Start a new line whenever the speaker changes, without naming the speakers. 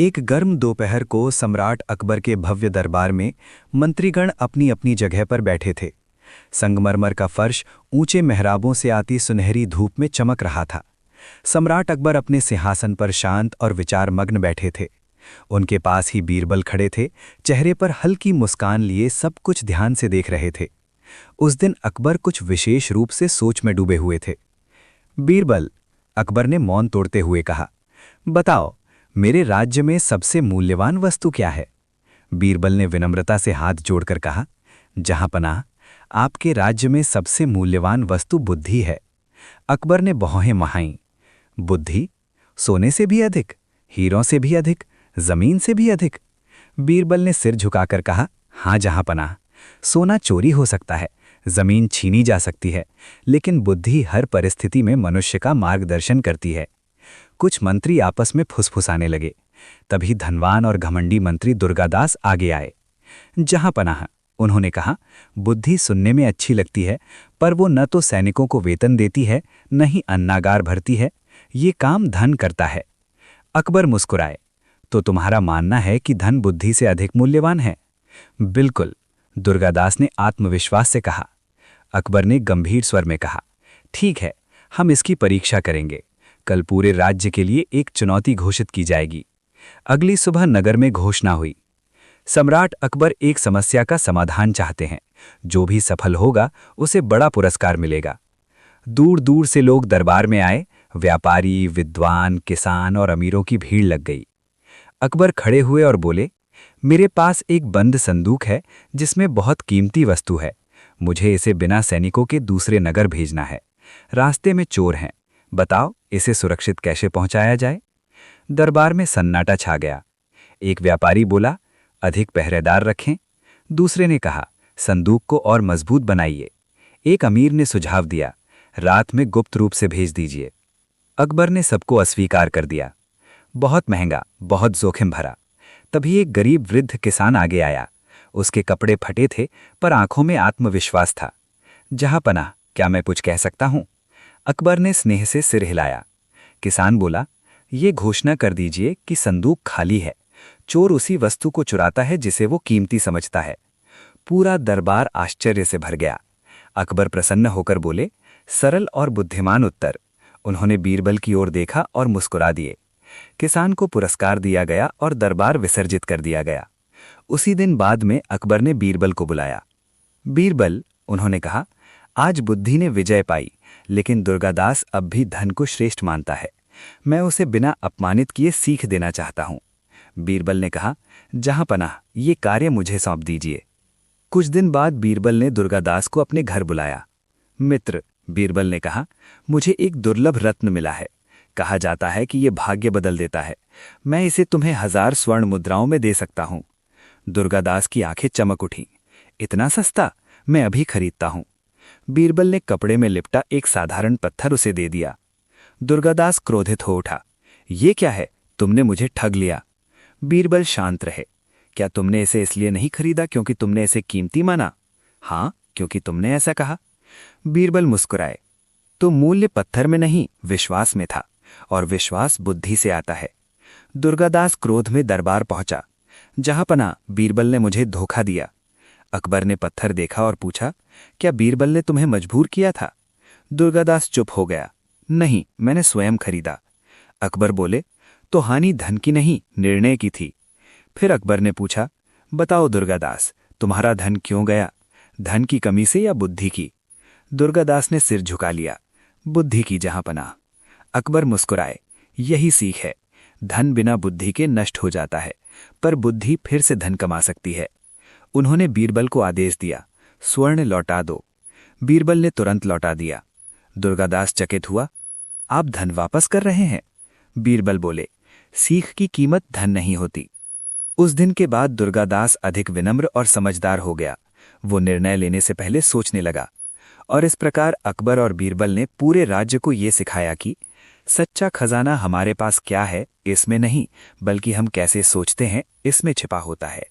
एक गर्म दोपहर को सम्राट अकबर के भव्य दरबार में मंत्रीगण अपनी अपनी जगह पर बैठे थे। संगमरमर का फर्श ऊंचे मेहराबों से आती सुनहरी धूप में चमक रहा था। सम्राट अकबर अपने सिंहासन पर शांत और विचारमग्न बैठे थे। उनके पास ही बीरबल खड़े थे, चेहरे पर हल्की मुस्कान लिए सब कुछ ध्यान से देख रहे थे। उस दिन अकबर कुछ विशेष रूप से सोच में डूबे हुए थे। बीरबल, अकबर ने मौन तोड़ते हुए कहा, बताओ, मेरे राज्य में सबसे मूल्यवान वस्तु क्या है? बीरबल ने विनम्रता से हाथ जोड़कर कहा, जहांपनाह, आपके राज्य में सबसे मूल्यवान वस्तु बुद्धि है। अकबर ने भौहें महाईं। बुद्धि? सोने से भी अधिक, हीरों से भी अधिक, जमीन से भी अधिक? बीरबल ने सिर झुकाकर कहा, हाँ जहांपनाह, सोना चोरी हो सकता है, जमीन छीनी जा सकती है, लेकिन बुद्धि हर परिस्थिति में मनुष्य का मार्गदर्शन करती है। कुछ मंत्री आपस में फुसफुसाने लगे। तभी धनवान और घमंडी मंत्री दुर्गादास आगे आए। जहांपनाह, उन्होंने कहा, बुद्धि सुनने में अच्छी लगती है, पर वो न तो सैनिकों को वेतन देती है, न ही अन्नागार भरती है। ये काम धन करता है। अकबर मुस्कुराए, तो तुम्हारा मानना है कि धन बुद्धि से अधिक मूल्यवान है? बिल्कुल, दुर्गादास ने आत्मविश्वास से कहा। अकबर ने गंभीर स्वर में कहा, ठीक है, हम इसकी परीक्षा करेंगे। कल पूरे राज्य के लिए एक चुनौती घोषित की जाएगी। अगली सुबह नगर में घोषणा हुई। सम्राट अकबर एक समस्या का समाधान चाहते हैं। जो भी सफल होगा उसे बड़ा पुरस्कार मिलेगा। दूर दूर से लोग दरबार में आए। व्यापारी, विद्वान, किसान और अमीरों की भीड़ लग गई। अकबर खड़े हुए और बोले, मेरे पास एक बंद संदूक है जिसमें बहुत कीमती वस्तु है। मुझे इसे बिना सैनिकों के दूसरे नगर भेजना है। रास्ते में चोर हैं। बताओ, इसे सुरक्षित कैसे पहुंचाया जाए? दरबार में सन्नाटा छा गया। एक व्यापारी बोला, अधिक पहरेदार रखें। दूसरे ने कहा, संदूक को और मजबूत बनाइए। एक अमीर ने सुझाव दिया, रात में गुप्त रूप से भेज दीजिए। अकबर ने सबको अस्वीकार कर दिया। बहुत महंगा, बहुत जोखिम भरा। तभी एक गरीब वृद्ध किसान आगे आया। उसके कपड़े फटे थे, पर आंखों में आत्मविश्वास था। जहांपनाह, क्या मैं कुछ कह सकता हूं? अकबर ने स्नेह से सिर हिलाया। किसान बोला, ये घोषणा कर दीजिए कि संदूक खाली है। चोर उसी वस्तु को चुराता है जिसे वो कीमती समझता है। पूरा दरबार आश्चर्य से भर गया। अकबर प्रसन्न होकर बोले, सरल और बुद्धिमान उत्तर। उन्होंने बीरबल की ओर देखा और मुस्कुरा दिए। किसान को पुरस्कार दिया गया और दरबार विसर्जित कर दिया गया। उसी दिन बाद में अकबर ने बीरबल को बुलाया। बीरबल, उन्होंने कहा, आज बुद्धि ने विजय पाई, लेकिन दुर्गादास अब भी धन को श्रेष्ठ मानता है। मैं उसे बिना अपमानित किए सीख देना चाहता हूं। बीरबल ने कहा, जहांपनाह, ये कार्य मुझे सौंप दीजिए। कुछ दिन बाद बीरबल ने दुर्गादास को अपने घर बुलाया। मित्र, बीरबल ने कहा, मुझे एक दुर्लभ रत्न मिला है। कहा जाता है कि यह भाग्य बदल देता है। मैं इसे तुम्हें 1000 स्वर्ण मुद्राओं में दे सकता हूं। दुर्गादास की आंखें चमक उठीं। इतना सस्ता? मैं अभी खरीदता हूं। बीरबल ने कपड़े में लिपटा एक साधारण पत्थर उसे दे दिया। दुर्गादास क्रोधित हो उठा। ये क्या है? तुमने मुझे ठग लिया। बीरबल शांत रहे। क्या तुमने इसे इसलिए नहीं खरीदा क्योंकि तुमने इसे कीमती माना? हाँ, क्योंकि तुमने ऐसा कहा। बीरबल मुस्कुराए। तो मूल्य पत्थर में नहीं, विश्वास में था, और विश्वास बुद्धि से आता है। दुर्गादास क्रोध में दरबार पहुंचा। जहांपनाह, बीरबल ने मुझे धोखा दिया। अकबर ने पत्थर देखा और पूछा, क्या बीरबल ने तुम्हें मजबूर किया था? दुर्गादास चुप हो गया। नहीं, मैंने स्वयं खरीदा। अकबर बोले, तो हानि धन की नहीं, निर्णय की थी। फिर अकबर ने पूछा, बताओ दुर्गादास, तुम्हारा धन क्यों गया? धन की कमी से या बुद्धि की? दुर्गादास ने सिर झुका लिया। बुद्धि की जहांपनाह। अकबर मुस्कुराए। यही सीख है। धन बिना बुद्धि के नष्ट हो जाता है, पर बुद्धि फिर से धन कमा सकती है। उन्होंने बीरबल को आदेश दिया, स्वर्ण लौटा दो। बीरबल ने तुरंत लौटा दिया। दुर्गादास चकित हुआ। आप धन वापस कर रहे हैं? बीरबल बोले, सीख की कीमत धन नहीं होती। उस दिन के बाद दुर्गादास अधिक विनम्र और समझदार हो गया। वो निर्णय लेने से पहले सोचने लगा। और इस प्रकार अकबर और बीरबल ने पूरे राज्य को ये सिखाया कि सच्चा खजाना हमारे पास क्या है इसमें नहीं, बल्कि हम कैसे सोचते हैं इसमें छिपा होता है।